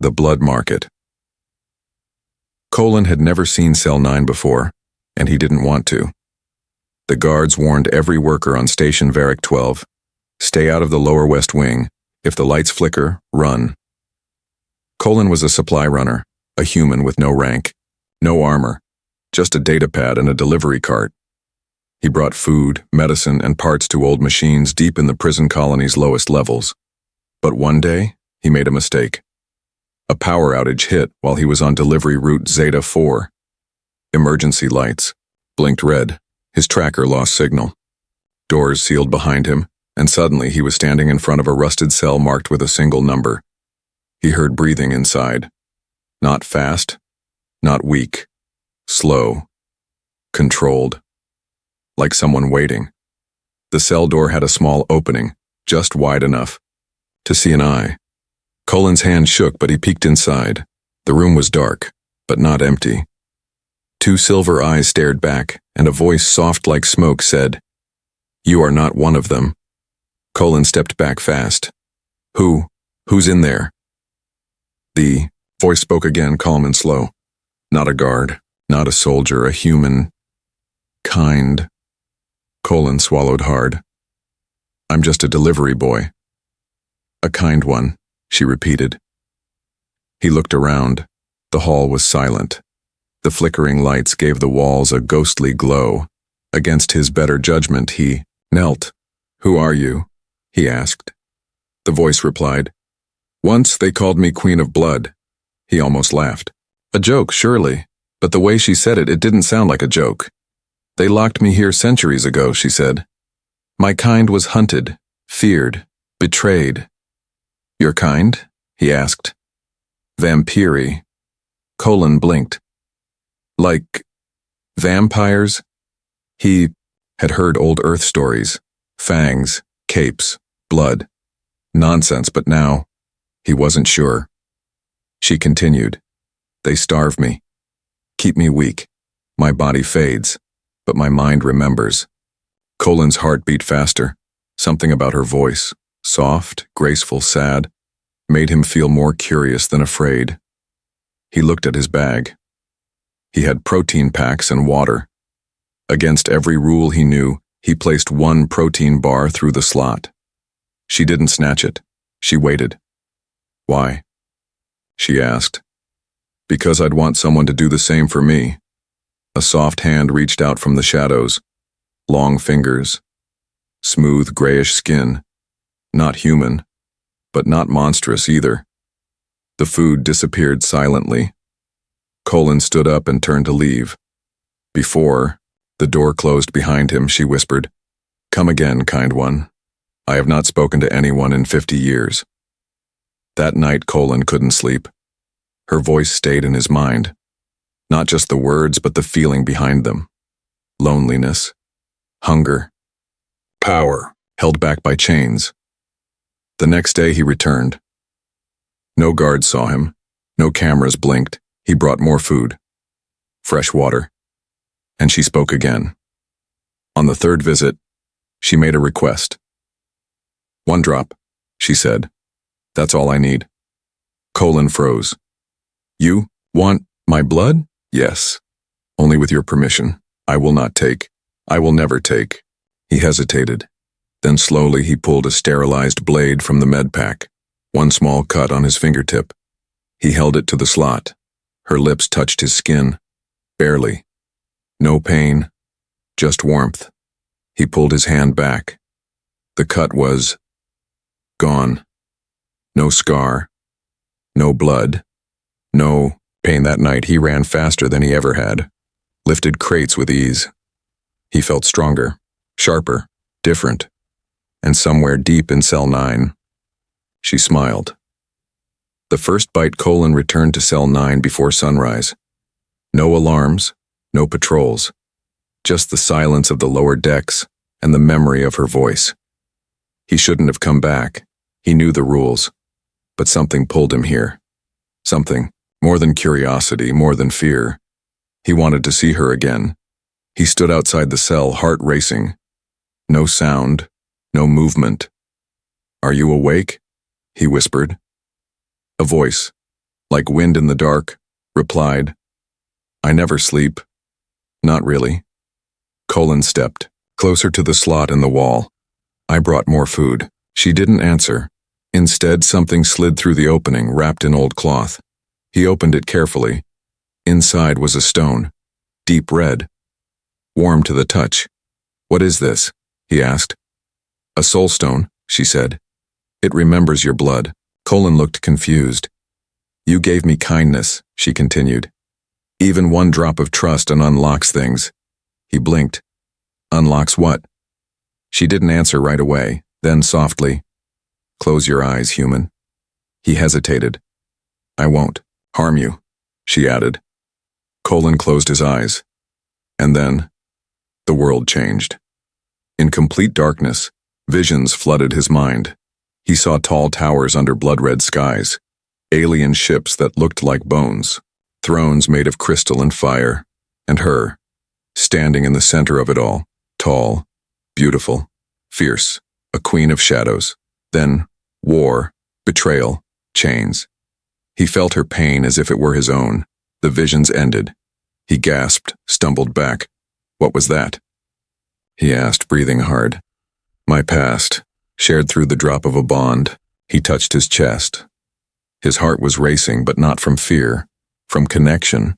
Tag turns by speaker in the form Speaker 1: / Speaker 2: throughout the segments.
Speaker 1: The Blood Market. Colin had never seen Cell 9 before, and he didn't want to. The guards warned every worker on Station Varick 12, stay out of the lower west wing. If the lights flicker, run. Colin was a supply runner, a human with no rank, no armor, just a data pad and a delivery cart. He brought food, medicine, and parts to old machines deep in the prison colony's lowest levels. But one day, he made a mistake. A power outage hit while he was on delivery route Zeta 4. Emergency lights blinked red. His tracker lost signal. Doors sealed behind him, and suddenly he was standing in front of a rusted cell marked with a single number. He heard breathing inside. Not fast, not weak. Slow. Controlled. Like someone waiting. The cell door had a small opening, just wide enough to see an eye. Colin's hand shook, but he peeked inside. The room was dark, but not empty. Two silver eyes stared back, and a voice soft like smoke said, "You are not one of them." Colin stepped back fast. Who's in there?" The voice spoke again, calm and slow. "Not a guard, not a soldier, a human. Kind." Colin swallowed hard. "I'm just a delivery boy." "A kind one," she repeated. He looked around. The hall was silent. The flickering lights gave the walls a ghostly glow. Against his better judgment, he knelt. "Who are you?" he asked. The voice replied, "Once they called me Queen of Blood." He almost laughed. A joke, surely, but the way she said it, it didn't sound like a joke. "They locked me here centuries ago," she said. "My kind was hunted, feared, betrayed." "Your kind?" he asked. "Vampiri." Colin blinked. "Like vampires?" He had heard old Earth stories. Fangs, capes, blood. Nonsense, but now he wasn't sure. She continued, "They starve me, keep me weak. My body fades, but my mind remembers." Colin's heart beat faster. Something about her voice, soft, graceful, sad, made him feel more curious than afraid. He looked at his bag. He had protein packs and water. Against every rule he knew, he placed one protein bar through the slot. She didn't snatch it. She waited. "Why?" she asked. "Because I'd want someone to do the same for me." A soft hand reached out from the shadows. Long fingers. Smooth grayish skin. Not human, but not monstrous either. The food disappeared silently. Colin stood up and turned to leave. Before the door closed behind him, she whispered, "Come again, kind one. I have not spoken to anyone in 50 years. That night, Colin couldn't sleep. Her voice stayed in his mind. Not just the words, but the feeling behind them. Loneliness. Hunger. Power, held back by chains. The next day he returned. No guards saw him. No cameras blinked. He brought more food. Fresh water. And she spoke again. On the third visit, she made a request. "1 drop," she said. "That's all I need." Colin froze. "You want my blood?" "Yes. Only with your permission. I will not take. I will never take." He hesitated. Then slowly he pulled a sterilized blade from the med pack. One small cut on his fingertip. He held it to the slot. Her lips touched his skin. Barely. No pain. Just warmth. He pulled his hand back. The cut was gone. No scar. No blood. No pain. That night he ran faster than he ever had. Lifted crates with ease. He felt stronger, sharper, different. And somewhere deep in Cell 9, she smiled. The first bite, Colin returned to Cell 9 before sunrise. No alarms, no patrols. Just the silence of the lower decks and the memory of her voice. He shouldn't have come back. He knew the rules. But something pulled him here. Something, more than curiosity, more than fear. He wanted to see her again. He stood outside the cell, heart racing. No sound, no movement. "Are you awake?" he whispered. A voice, Like wind in the dark, replied, I never sleep. Not really. Colin stepped closer to the slot in the wall. I brought more food. She didn't answer. Instead, something slid through the opening, wrapped in old cloth. He opened it carefully. Inside was a stone, deep red, warm to the touch. What is this? He asked. A soul stone, she said. It remembers your blood. Colin looked confused. You gave me kindness, she continued. Even one drop of trust and unlocks things. He blinked. Unlocks what? She didn't answer right away, then softly, Close your eyes, human. He hesitated. I won't harm you, she added. Colin closed his eyes. And then, the world changed. In complete darkness, visions flooded his mind. He saw tall towers under blood-red skies, alien ships that looked like bones, thrones made of crystal and fire, and her, standing in the center of it all, tall, beautiful, fierce, a queen of shadows. Then, war, betrayal, chains. He felt her pain as if it were his own. The visions ended. He gasped, stumbled back. What was that? He asked, breathing hard. My past, shared through the drop of a bond. He touched his chest. His heart was racing, but not from fear, from connection.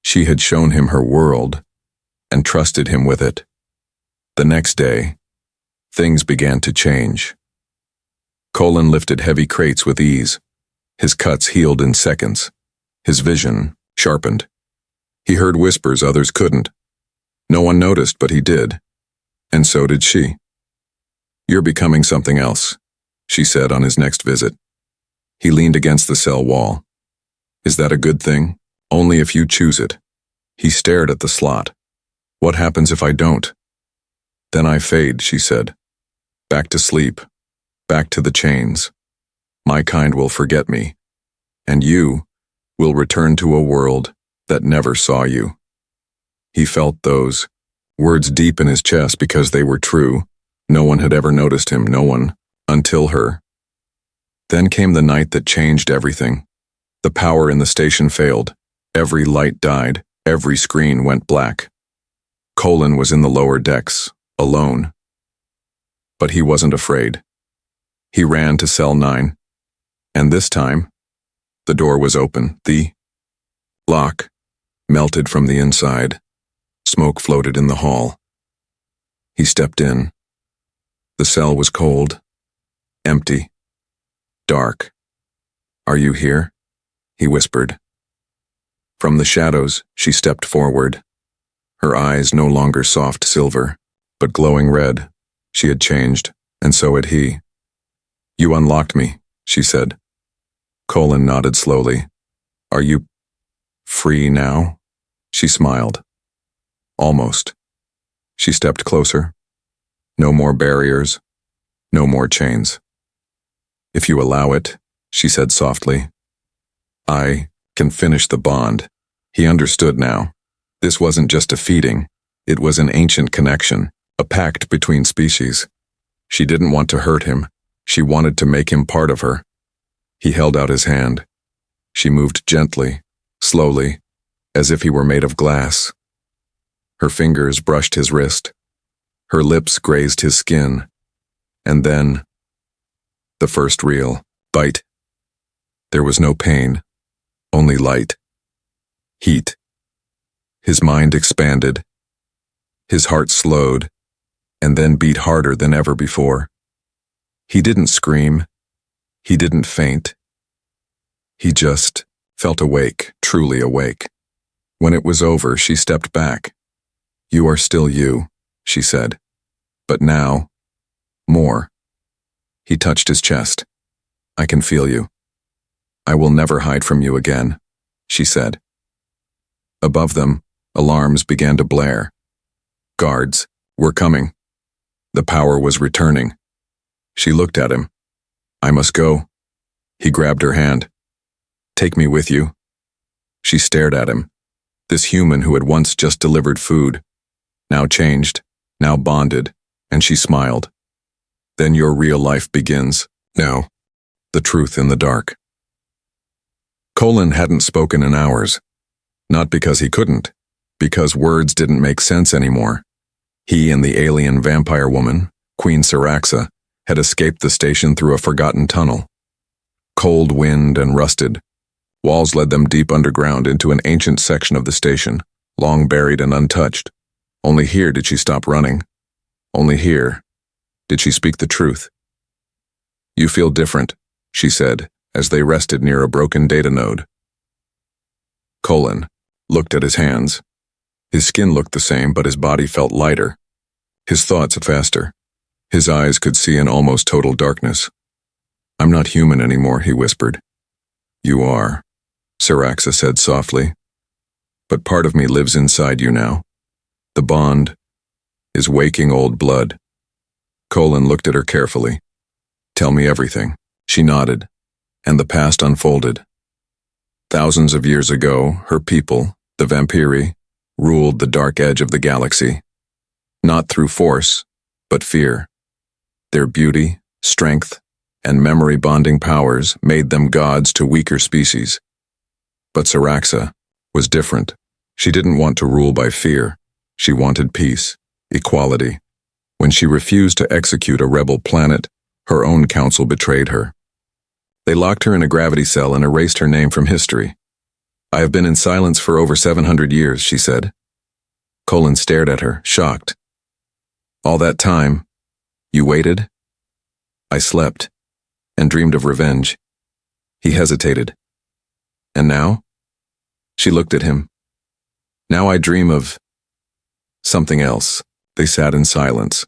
Speaker 1: She had shown him her world, and trusted him with it. The next day, things began to change. Colin lifted heavy crates with ease. His cuts healed in seconds. His vision sharpened. He heard whispers others couldn't. No one noticed, but he did. And so did she. You're becoming something else, she said on his next visit. He leaned against the cell wall. Is that a good thing? Only if you choose it. He stared at the slot. What happens if I don't? Then I fade, she said. Back to sleep. Back to the chains. My kind will forget me. And you will return to a world that never saw you. He felt those words deep in his chest because they were true. No one had ever noticed him, no one, until her. Then came the night that changed everything. The power in the station failed. Every light died. Every screen went black. Colin was in the lower decks, alone. But he wasn't afraid. He ran to cell 9. And this time, the door was open. The lock melted from the inside. Smoke floated in the hall. He stepped in. The cell was cold, empty, dark. Are you here? He whispered. From the shadows, she stepped forward. Her eyes no longer soft silver, but glowing red. She had changed, and so had he. You unlocked me, she said. Colin nodded slowly. Are you free now? She smiled. Almost. She stepped closer. No more barriers. No more chains. If you allow it, she said softly. I can finish the bond. He understood now. This wasn't just a feeding. It was an ancient connection, a pact between species. She didn't want to hurt him. She wanted to make him part of her. He held out his hand. She moved gently, slowly, as if he were made of glass. Her fingers brushed his wrist. Her lips grazed his skin. And then, the first real bite. There was no pain, only light. Heat. His mind expanded. His heart slowed, and then beat harder than ever before. He didn't scream. He didn't faint. He just felt awake, truly awake. When it was over, she stepped back. You are still you, she said. But now, more. He touched his chest. I can feel you. I will never hide from you again, she said. Above them, alarms began to blare. Guards were coming. The power was returning. She looked at him. I must go. He grabbed her hand. Take me with you. She stared at him. This human who had once just delivered food, now changed, now bonded, and she smiled. Then your real life begins. Now, the truth in the dark. Colin hadn't spoken in hours. Not because he couldn't, because words didn't make sense anymore. He and the alien vampire woman, Queen Syraxa, had escaped the station through a forgotten tunnel. Cold wind and rusted. Walls led them deep underground into an ancient section of the station, long buried and untouched. Only here did she stop running. Only here did she speak the truth. "You feel different," she said, as they rested near a broken data node. Colin looked at his hands. His skin looked the same, but his body felt lighter. His thoughts faster. His eyes could see in almost total darkness. "I'm not human anymore," he whispered. "You are," Syraxa said softly. "But part of me lives inside you now. The bond is waking old blood." Colin looked at her carefully. "Tell me everything." She nodded, and the past unfolded. Thousands of years ago, her people, the Vampiri, ruled the dark edge of the galaxy. Not through force, but fear. Their beauty, strength, and memory-bonding powers made them gods to weaker species. But Syraxa was different. She didn't want to rule by fear. She wanted peace, equality. When she refused to execute a rebel planet, her own council betrayed her. They locked her in a gravity cell and erased her name from history. "I have been in silence for over 700 years, she said. Colin stared at her, shocked. "All that time, you waited?" "I slept, and dreamed of revenge." He hesitated. "And now?" She looked at him. "Now I dream of something else." They sat in silence.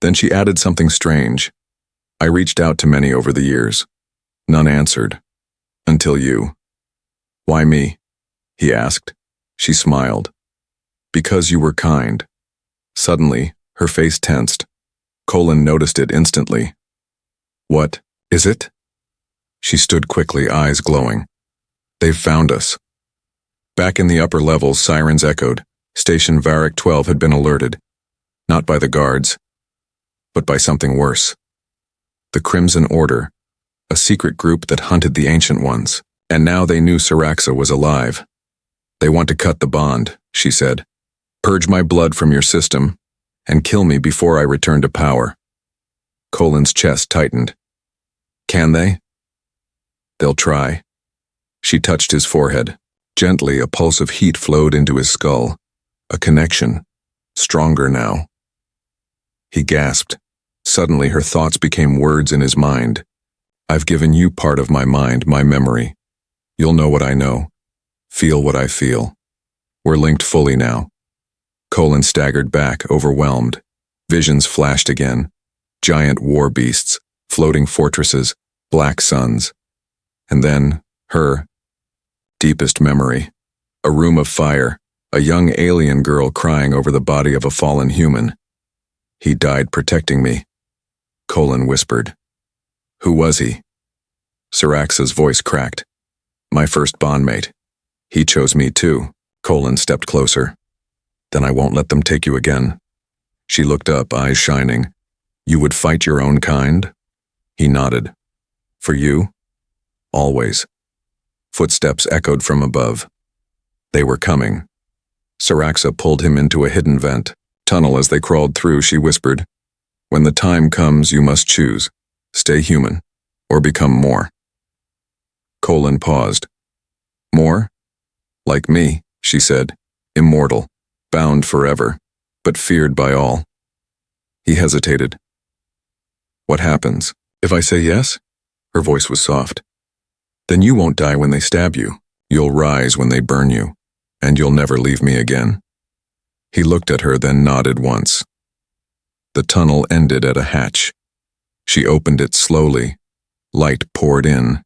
Speaker 1: Then she added something strange. "I reached out to many over the years. None answered. Until you." "Why me?" he asked. She smiled. "Because you were kind." Suddenly, her face tensed. Colin noticed it instantly. "What is it?" She stood quickly, eyes glowing. "They've found us." Back in the upper levels, sirens echoed. Station Varric 12 had been alerted. Not by the guards, but by something worse. The Crimson Order, a secret group that hunted the Ancient Ones, and now they knew Syraxa was alive. "They want to cut the bond," she said. "Purge my blood from your system, and kill me before I return to power." Colin's chest tightened. "Can they?" "They'll try." She touched his forehead. Gently, a pulse of heat flowed into his skull. A connection, stronger now. He gasped. Suddenly, her thoughts became words in his mind. "I've given you part of my mind, my memory. You'll know what I know. Feel what I feel. We're linked fully now." Colin staggered back, overwhelmed. Visions flashed again. Giant war beasts, floating fortresses, black suns. And then, her deepest memory. A room of fire, a young alien girl crying over the body of a fallen human. "He died protecting me," Colin whispered. "Who was he?" Syraxa's voice cracked. "My first bondmate. He chose me too." Colin stepped closer. "Then I won't let them take you again." She looked up, eyes shining. "You would fight your own kind?" He nodded. "For you? Always." Footsteps echoed from above. They were coming. Syraxa pulled him into a hidden vent. Tunnel as they crawled through, she whispered, "When the time comes, you must choose. Stay human, or become more." Colin paused. "More? Like me," she said. "Immortal, bound forever, but feared by all." He hesitated. "What happens? If I say yes?" Her voice was soft. "Then you won't die when they stab you. You'll rise when they burn you, and you'll never leave me again." He looked at her, then nodded once. The tunnel ended at a hatch. She opened it slowly. Light poured in.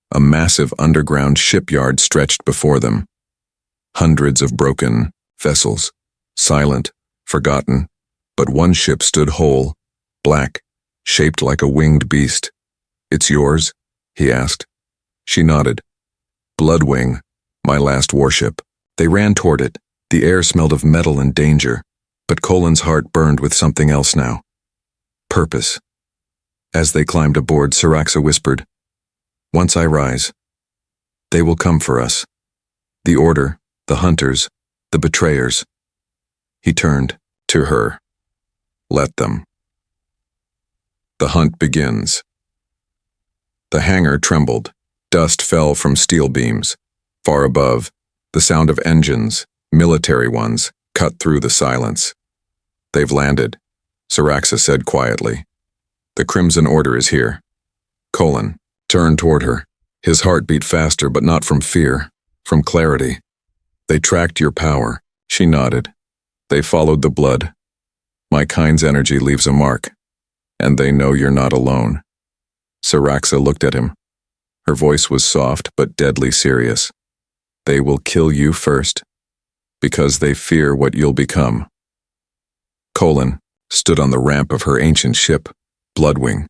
Speaker 1: A massive underground shipyard stretched before them. Hundreds of broken vessels, silent, forgotten, but one ship stood whole, black, shaped like a winged beast. "It's yours?" he asked. She nodded. "Bloodwing, my last warship." They ran toward it. The air smelled of metal and danger, but Colin's heart burned with something else now. Purpose. As they climbed aboard, Syraxa whispered, "Once I rise, They will come for us. The Order, the Hunters, the betrayers. He turned to her. Let them. The hunt begins. The hangar trembled. Dust fell from steel beams. Far above, the sound of engines, military ones, cut through the silence. They've landed, Saraxa said quietly. The Crimson Order is here. Colin turned toward her. His heart beat faster, but not from fear, from clarity. They tracked your power, she nodded. They followed the blood. My kind's energy leaves a mark, and they know you're not alone. Saraxa looked at him. Her voice was soft but deadly serious. They will kill you first, because they fear what you'll become. Colin stood on the ramp of her ancient ship, Bloodwing.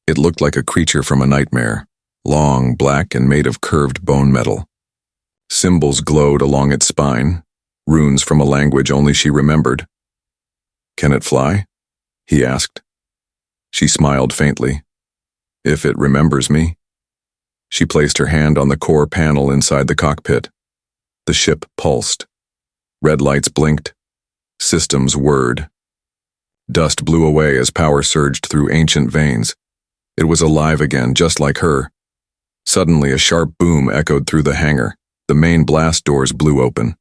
Speaker 1: It looked like a creature from a nightmare, long, black, and made of curved bone metal. Symbols glowed along its spine, runes from a language only she remembered. Can it fly? He asked. She smiled faintly. If it remembers me. She placed her hand on the core panel inside the cockpit. The ship pulsed. Red lights blinked. Systems whirred. Dust blew away as power surged through ancient veins. It was alive again, just like her. Suddenly, a sharp boom echoed through the hangar. The main blast doors blew open.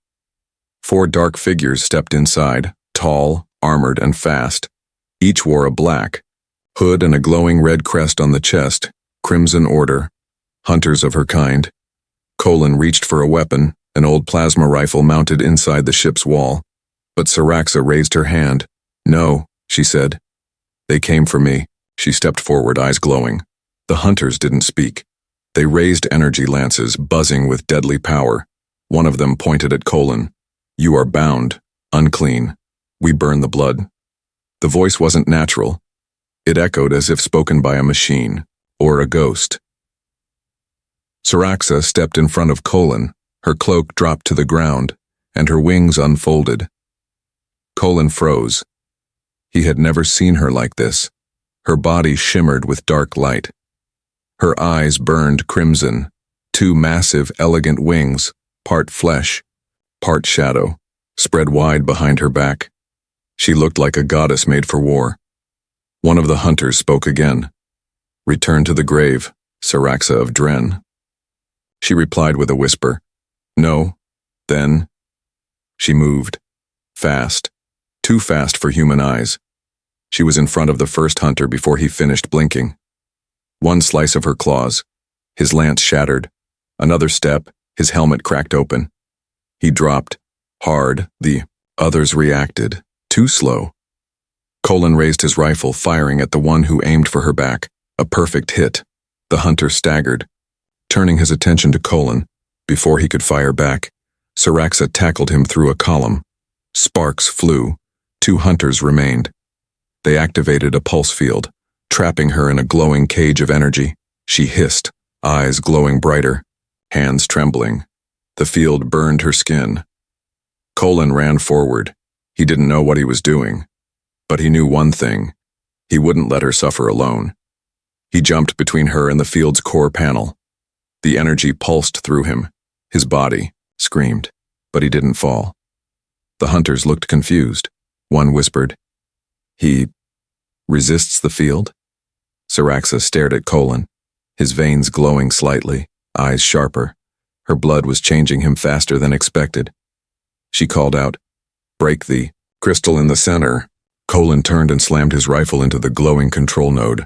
Speaker 1: 4 dark figures stepped inside, tall, armored, and fast. Each wore a black hood and a glowing red crest on the chest. Crimson Order, hunters of her kind. Colin reached for a weapon, an old plasma rifle mounted inside the ship's wall. But Saraxa raised her hand. No, she said. They came for me. She stepped forward, eyes glowing. The hunters didn't speak. They raised energy lances, buzzing with deadly power. One of them pointed at Colin. You are bound, unclean. We burn the blood. The voice wasn't natural. It echoed as if spoken by a machine, or a ghost. Saraxa stepped in front of Colin. Her cloak dropped to the ground, and her wings unfolded. Colin froze. He had never seen her like this. Her body shimmered with dark light. Her eyes burned crimson, 2 massive, elegant wings, part flesh, part shadow, spread wide behind her back. She looked like a goddess made for war. One of the hunters spoke again. Return to the grave, Saraxa of Dren. She replied with a whisper. No, then. She moved. Fast. Too fast for human eyes. She was in front of the first hunter before he finished blinking. One slice of her claws. His lance shattered. Another step, his helmet cracked open. He dropped. Hard, the others reacted. Too slow. Colin raised his rifle, firing at the one who aimed for her back. A perfect hit. The hunter staggered. Turning his attention to Colin, before he could fire back, Saraxa tackled him through a column. Sparks flew. 2 hunters remained. They activated a pulse field, trapping her in a glowing cage of energy. She hissed, eyes glowing brighter, hands trembling. The field burned her skin. Colin ran forward. He didn't know what he was doing, but he knew one thing. He wouldn't let her suffer alone. He jumped between her and the field's core panel. The energy pulsed through him. His body screamed, but he didn't fall. The hunters looked confused. One whispered, He resists the field? Saraxa stared at Colin, his veins glowing slightly, eyes sharper. Her blood was changing him faster than expected. She called out, Break the crystal in the center. Colin turned and slammed his rifle into the glowing control node.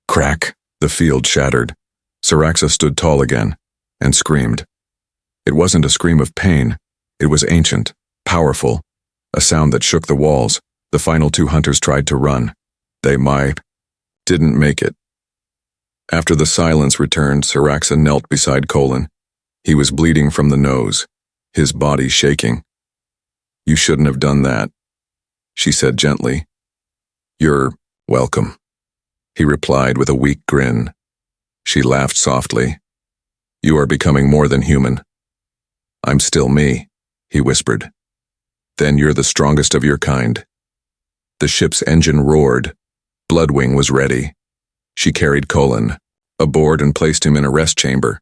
Speaker 1: Crack! The field shattered. Saraxa stood tall again and screamed. It wasn't a scream of pain. It was ancient, powerful, a sound that shook the walls. The final 2 hunters tried to run. They didn't make it. After the silence returned, Saraxa knelt beside Colin. He was bleeding from the nose, his body shaking. You shouldn't have done that, she said gently. You're welcome, he replied with a weak grin. She laughed softly. You are becoming more than human. I'm still me, he whispered. Then you're the strongest of your kind. The ship's engine roared. Bloodwing was ready. She carried Colin aboard and placed him in a rest chamber.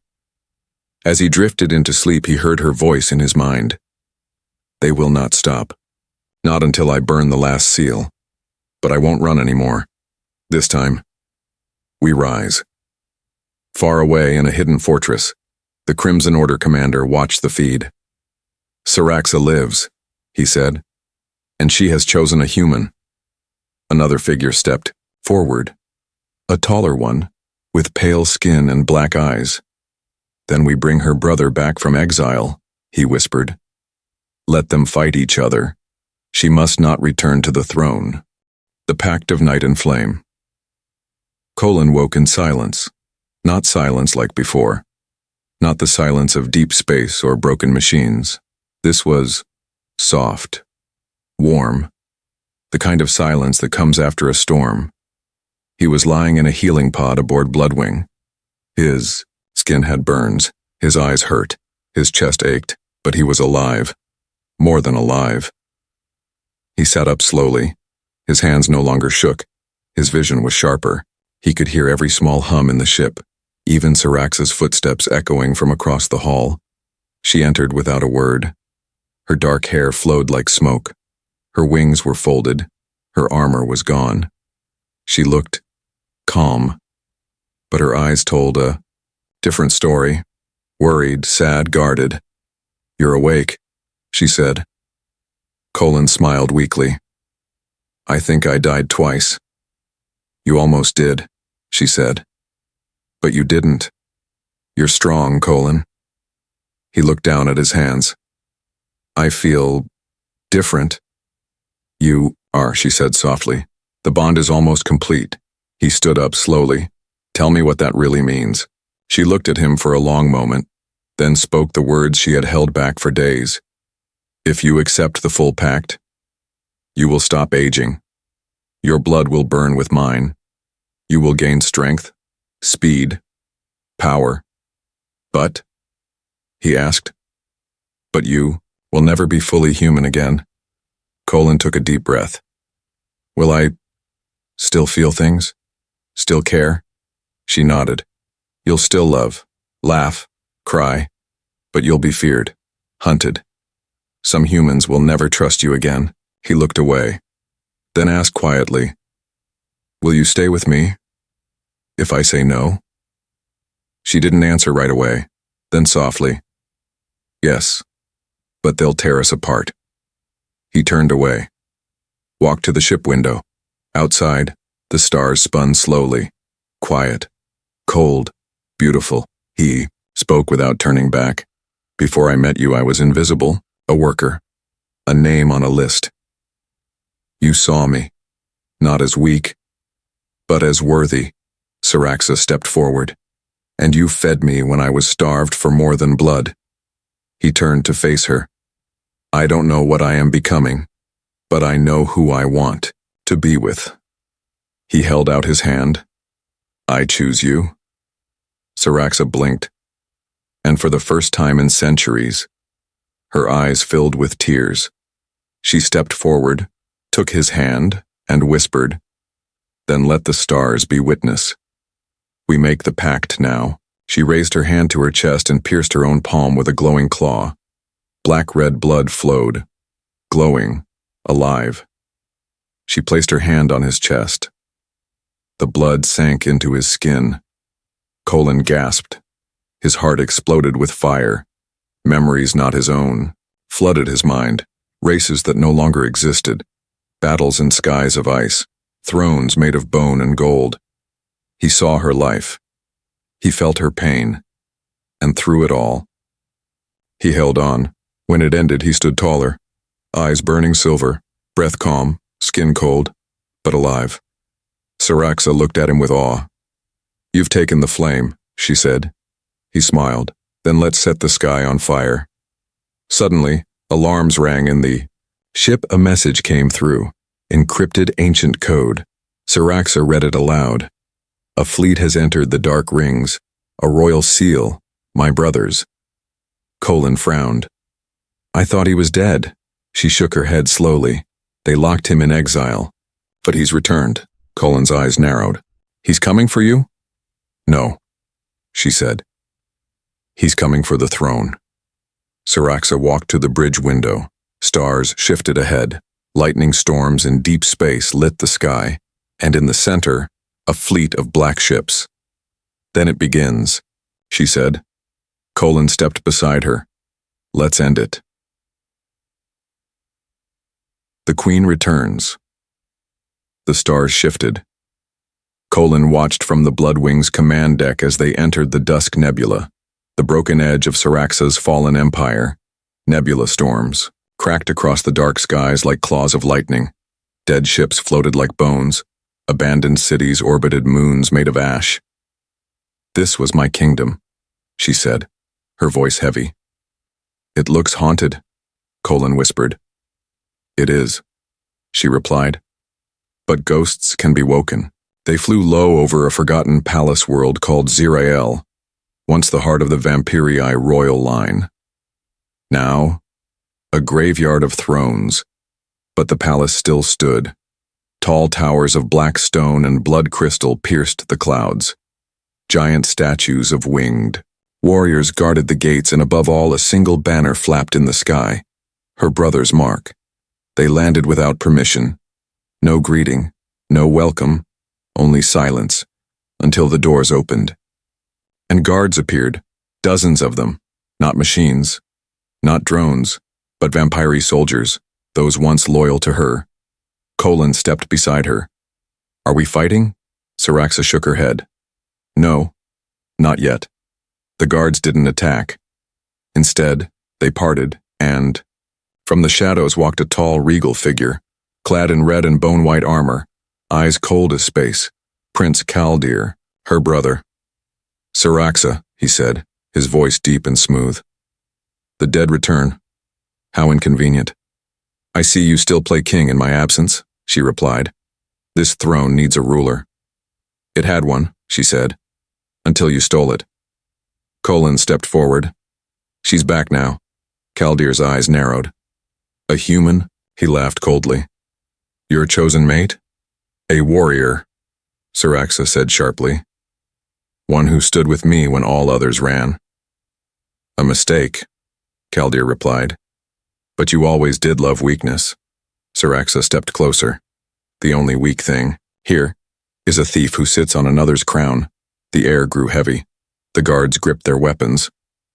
Speaker 1: As he drifted into sleep, he heard her voice in his mind. They will not stop. Not until I burn the last seal. But I won't run anymore. This time, we rise. Far away in a hidden fortress, the Crimson Order commander watched the feed. Syraxa lives, he said, and she has chosen a human. Another figure stepped forward, a taller one, with pale skin and black eyes. Then we bring her brother back from exile, he whispered. Let them fight each other. She must not return to the throne. The Pact of Night and Flame. Colin woke in silence. Not silence like before. Not the silence of deep space or broken machines. This was soft, warm, the kind of silence that comes after a storm. He was lying in a healing pod aboard Bloodwing. His skin had burns, his eyes hurt, his chest ached, but he was alive. More than alive. He sat up slowly. His hands no longer shook. His vision was sharper. He could hear every small hum in the ship, even Syraxa's footsteps echoing from across the hall. She entered without a word. Her dark hair flowed like smoke. Her wings were folded. Her armor was gone. She looked calm, but her eyes told a different story. Worried, sad, guarded. You're awake, she said. Colin smiled weakly. I think I died twice. You almost did, she said. But you didn't. You're strong, Colin. He looked down at his hands. I feel different. You are, she said softly. The bond is almost complete. He stood up slowly. Tell me what that really means. She looked at him for a long moment, then spoke the words she had held back for days. If you accept the full pact, you will stop aging. Your blood will burn with mine. You will gain strength, speed, power. But, he asked, but you will never be fully human again. Colin took a deep breath. Will I still feel things? Still care? She nodded. You'll still love, laugh, cry, but you'll be feared, hunted. Some humans will never trust you again. He looked away, then asked quietly, will you stay with me if I say no? She didn't answer right away, then softly, yes, but they'll tear us apart. He turned away, walked to the ship window. Outside, the stars spun slowly, quiet, cold, beautiful. He spoke without turning back. Before I met you, I was invisible, a worker, a name on a list. You saw me, not as weak, but as worthy. Syraxa stepped forward. And you fed me when I was starved for more than blood. He turned to face her. I don't know what I am becoming, but I know who I want to be with. He held out his hand. I choose you. Syraxa blinked, and for the first time in centuries, her eyes filled with tears. She stepped forward, took his hand, and whispered, then let the stars be witness. We make the pact now. She raised her hand to her chest and pierced her own palm with a glowing claw. Black-red blood flowed, glowing, alive. She placed her hand on his chest. The blood sank into his skin. Colin gasped. His heart exploded with fire. Memories not his own flooded his mind. Races that no longer existed. Battles in skies of ice. Thrones made of bone and gold. He saw her life. He felt her pain. And through it all, he held on. When it ended, he stood taller, eyes burning silver, breath calm, skin cold, but alive. Syraxa looked at him with awe. You've taken the flame, she said. He smiled. Then let's set the sky on fire. Suddenly, alarms rang in the ship. A message came through, encrypted ancient code. Syraxa read it aloud. A fleet has entered the dark rings. A royal seal, my brother's. Colin frowned. I thought he was dead. She shook her head slowly. They locked him in exile. But he's returned. Colin's eyes narrowed. He's coming for you? No, she said. He's coming for the throne. Saraxa walked to the bridge window. Stars shifted ahead. Lightning storms in deep space lit the sky, and in the center, a fleet of black ships. Then it begins, she said. Colin stepped beside her. Let's end it. The Queen returns. The stars shifted. Colin watched from the Bloodwings command deck as they entered the Dusk Nebula, the broken edge of Saraxa's fallen empire. Nebula storms cracked across the dark skies like claws of lightning. Dead ships floated like bones. Abandoned cities orbited moons made of ash. This was my kingdom, she said, her voice heavy. It looks haunted, Colin whispered. It is, she replied. But ghosts can be woken. They flew low over a forgotten palace world called Zirael, once the heart of the Vampirii royal line. Now, a graveyard of thrones, but the palace still stood. Tall towers of black stone and blood crystal pierced the clouds. Giant statues of winged warriors guarded the gates, and above all a single banner flapped in the sky, her brother's mark. They landed without permission. No greeting, no welcome, only silence, until the doors opened. And guards appeared, dozens of them, not machines, not drones, but Vampiri soldiers, those once loyal to her. Colin stepped beside her. Are we fighting? Saraxa shook her head. No, not yet. The guards didn't attack. Instead, they parted, and from the shadows walked a tall, regal figure, clad in red and bone-white armor, eyes cold as space, Prince Kaldir, her brother. Saraxa, he said, his voice deep and smooth. The dead return. How inconvenient. I see you still play king in my absence, she replied. This throne needs a ruler. It had one, she said, until you stole it. Colin stepped forward. She's back now. Kaldir's eyes narrowed. A human? He laughed coldly. Your chosen mate? A warrior, Saraxa said sharply. One who stood with me when all others ran. A mistake, Kaldir replied. But you always did love weakness. Saraxa stepped closer. The only weak thing, here, is a thief who sits on another's crown. The air grew heavy. The guards gripped their weapons.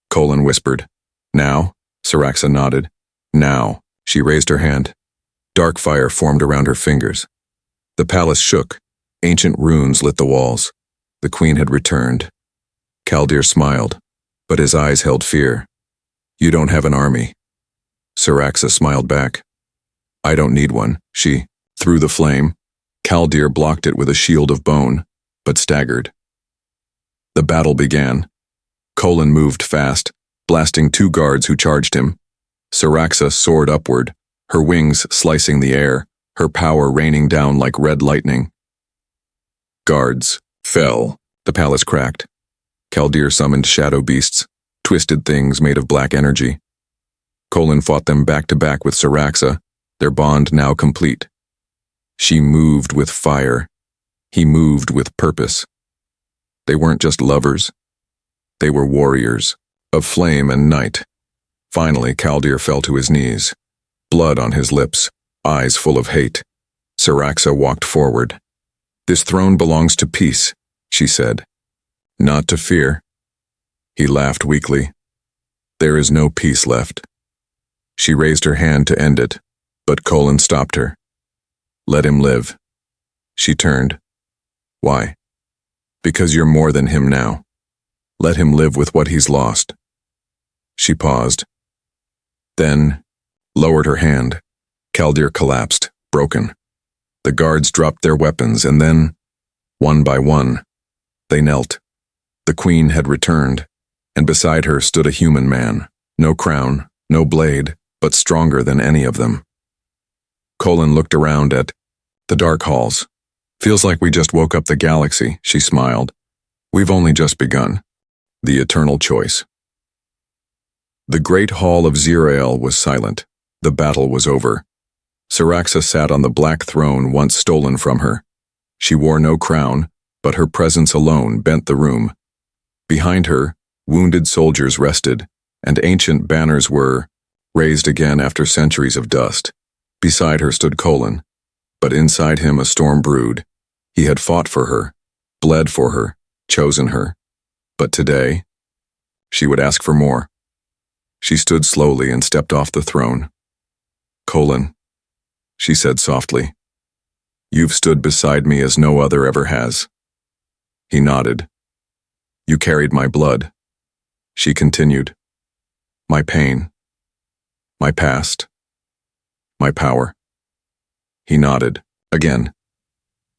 Speaker 1: Colin whispered. Now? Saraxa nodded. Now. She raised her hand. Dark fire formed around her fingers. The palace shook. Ancient runes lit the walls. The queen had returned. Kaldir smiled, but his eyes held fear. You don't have an army. Saraxa smiled back. I don't need one, she. Through the flame, Kaldir blocked it with a shield of bone, but staggered. The battle began. Colin moved fast, blasting two guards who charged him. Saraxa soared upward, her wings slicing the air, her power raining down like red lightning. Guards fell. The palace cracked. Kaldir summoned shadow beasts, twisted things made of black energy. Colin fought them back to back with Saraxa, their bond now complete. She moved with fire. He moved with purpose. They weren't just lovers. They were warriors, of flame and night. Finally, Kaldir fell to his knees, blood on his lips, eyes full of hate. Saraxa walked forward. This throne belongs to peace, she said. Not to fear. He laughed weakly. There is no peace left. She raised her hand to end it, but Colin stopped her. Let him live. She turned. Why? Because you're more than him now. Let him live with what he's lost. She paused. Then lowered her hand. Kaldir collapsed, broken. The guards dropped their weapons, and then, one by one, they knelt. The queen had returned, and beside her stood a human man. No crown, no blade, but stronger than any of them. Colin looked around at the dark halls. Feels like we just woke up the galaxy, she smiled. We've only just begun. The eternal choice. The great hall of Zirael was silent. The battle was over. Saraxa sat on the black throne once stolen from her. She wore no crown, but her presence alone bent the room. Behind her, Wounded soldiers rested, and ancient banners were raised again after centuries of dust. Beside her stood Colin, but inside him a storm brewed. He had fought for her, bled for her, chosen her. But today, she would ask for more. She stood slowly and stepped off the throne. "Colin," she said softly, "you've stood beside me as no other ever has." He nodded. "You carried my blood," she continued. "My pain, my past, my power." He nodded, again.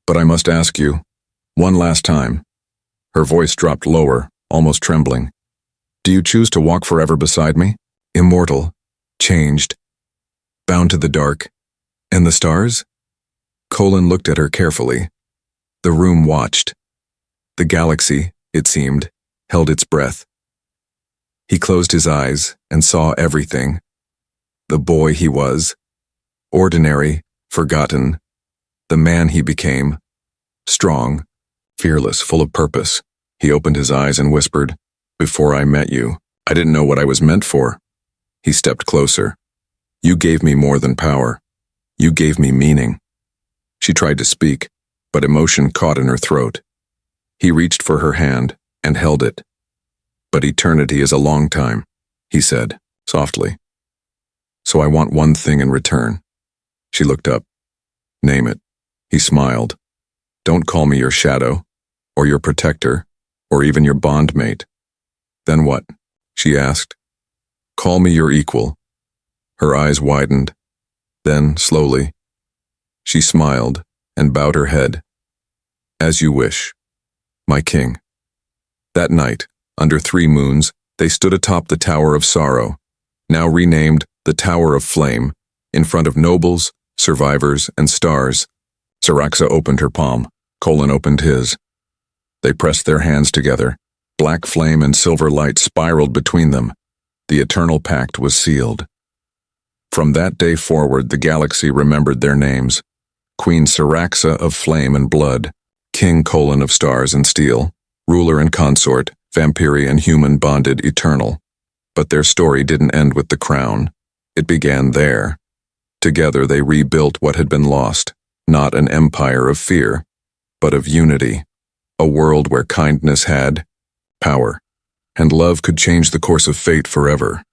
Speaker 1: "But I must ask you, one last time." Her voice dropped lower, almost trembling. "Do you choose to walk forever beside me? Immortal, changed, bound to the dark, and the stars?" Colin looked at her carefully. The room watched. The galaxy, it seemed, held its breath. He closed his eyes and saw everything. The boy he was, ordinary, forgotten, the man he became, strong, fearless, full of purpose. He opened his eyes and whispered, "Before I met you, I didn't know what I was meant for." He stepped closer. "You gave me more than power. You gave me meaning." She tried to speak, but emotion caught in her throat. He reached for her hand and held it. "But eternity is a long time," he said, softly. "So I want one thing in return." She looked up. "Name it." He smiled. "Don't call me your shadow, or your protector, or even your bondmate." "Then what?" she asked. "Call me your equal." Her eyes widened. Then, slowly, she smiled and bowed her head. "As you wish, my king." That night, under 3 moons, they stood atop the Tower of Sorrow, now renamed the Tower of Flame, in front of nobles, survivors, and stars. Saraxa opened her palm. Colin opened his. They pressed their hands together. Black flame and silver light spiraled between them. The eternal pact was sealed. From that day forward, the galaxy remembered their names. Queen Saraxa of flame and blood, King Colin of stars and steel, ruler and consort, vampire and human bonded eternal. But their story didn't end with the crown. It began there. Together they rebuilt what had been lost, not an empire of fear, but of unity, a world where kindness had power, and love could change the course of fate forever.